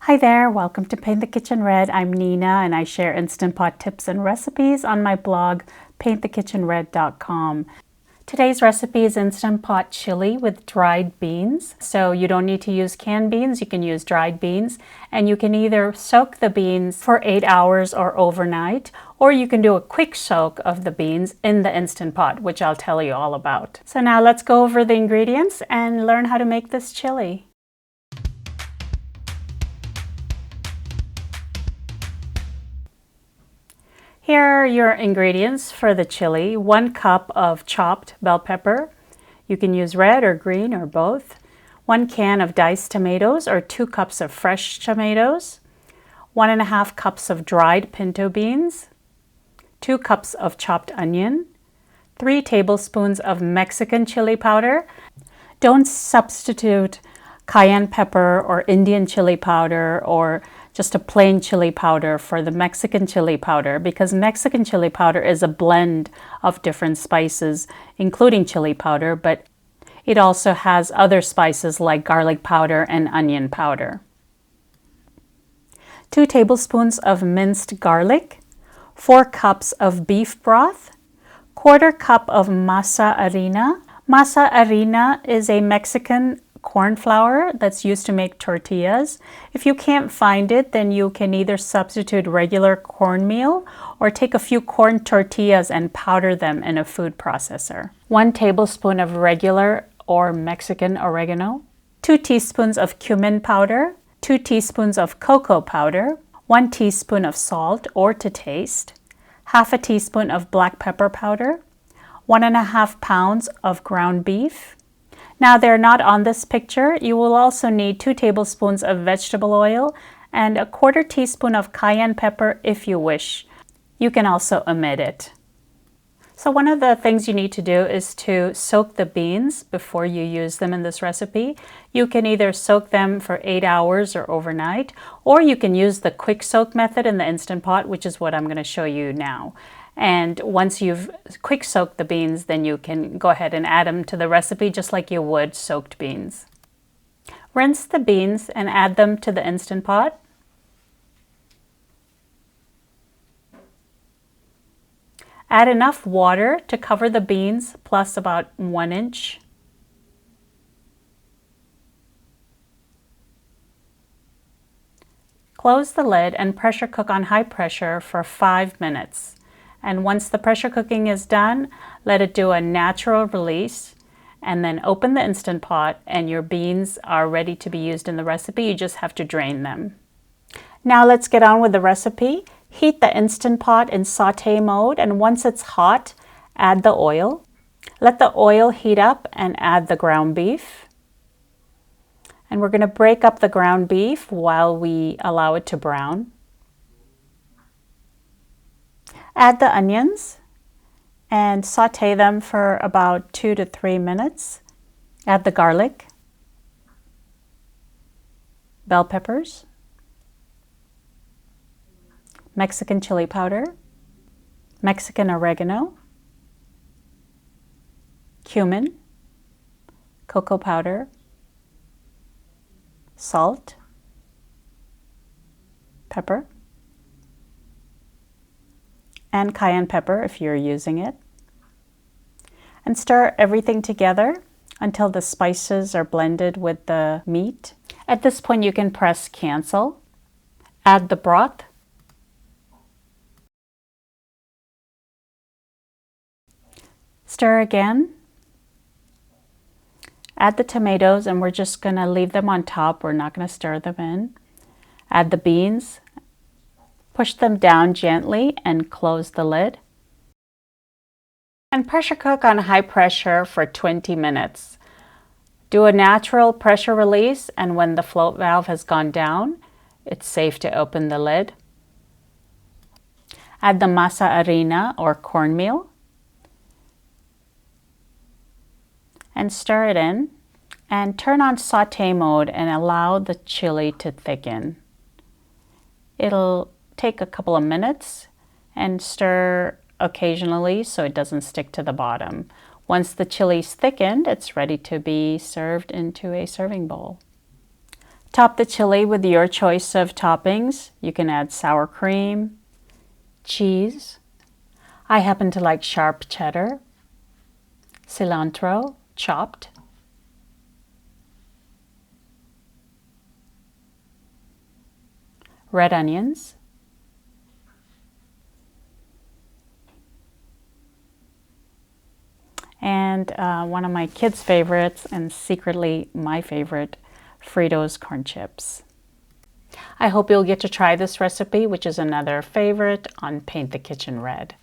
Hi there, welcome to Paint the Kitchen Red. I'm Nina and I share Instant Pot tips and recipes on my blog paintkitchenred.com. Today's recipe is Instant Pot chili with dried beans. So you don't need to use canned beans, you can use dried beans, and you can either soak the beans for 8 hours or overnight, or you can do a quick soak of the beans in the Instant Pot, which I'll tell you all about. So now let's go over the ingredients and learn how to make this chili. Here are your ingredients for the chili. 1 cup of chopped bell pepper. You can use red or green or both. 1 can of diced tomatoes or 2 cups of fresh tomatoes. 1.5 cups of dried pinto beans. 2 cups of chopped onion. 3 tablespoons of Mexican chili powder. Don't substitute cayenne pepper or Indian chili powder or just a plain chili powder for the Mexican chili powder, because Mexican chili powder is a blend of different spices, including chili powder, but it also has other spices like garlic powder and onion powder. 2 tablespoons of minced garlic, 4 cups of beef broth, 1/4 cup of Masa Harina. Masa Harina is a Mexican corn flour that's used to make tortillas. If you can't find it, then you can either substitute regular cornmeal or take a few corn tortillas and powder them in a food processor. 1 tablespoon of regular or Mexican oregano, 2 teaspoons of cumin powder, 2 teaspoons of cocoa powder, 1 teaspoon of salt or to taste, 1/2 teaspoon of black pepper powder, 1.5 pounds of ground beef. Now they're not on this picture. You will also need 2 tablespoons of vegetable oil and 1/4 teaspoon of cayenne pepper if you wish. You can also omit it. So one of the things you need to do is to soak the beans before you use them in this recipe. You can either soak them for 8 hours or overnight, or you can use the quick soak method in the Instant Pot, which is what I'm going to show you now. And once you've quick soaked the beans, then you can go ahead and add them to the recipe just like you would soaked beans. Rinse the beans and add them to the Instant Pot. Add enough water to cover the beans plus about 1 inch. Close the lid and pressure cook on high pressure for 5 minutes. And once the pressure cooking is done, let it do a natural release and then open the Instant Pot and your beans are ready to be used in the recipe. You just have to drain them. Now let's get on with the recipe. Heat the Instant Pot in saute mode, and once it's hot, add the oil. Let the oil heat up and add the ground beef. And we're going to break up the ground beef while we allow it to brown. Add the onions and saute them for about 2 to 3 minutes. Add the garlic, bell peppers, Mexican chili powder, Mexican oregano, cumin, cocoa powder, salt, pepper, and cayenne pepper if you're using it. And stir everything together until the spices are blended with the meat. At this point you can press cancel. Add the broth. Stir again. Add the tomatoes, and we're just going to leave them on top. We're not going to stir them in. Add the beans. Push them down gently and close the lid. And pressure cook on high pressure for 20 minutes. Do a natural pressure release, and when the float valve has gone down, it's safe to open the lid. Add the Masa Harina or cornmeal and stir it in, and turn on saute mode and allow the chili to thicken. It'll take a couple of minutes and stir occasionally so it doesn't stick to the bottom. Once the chili's thickened, it's ready to be served into a serving bowl. Top the chili with your choice of toppings. You can add sour cream, cheese. I happen to like sharp cheddar, cilantro, chopped, red onions, and one of my kids' favorites, and secretly my favorite, Fritos corn chips. I hope you'll get to try this recipe, which is another favorite on Paint the Kitchen Red.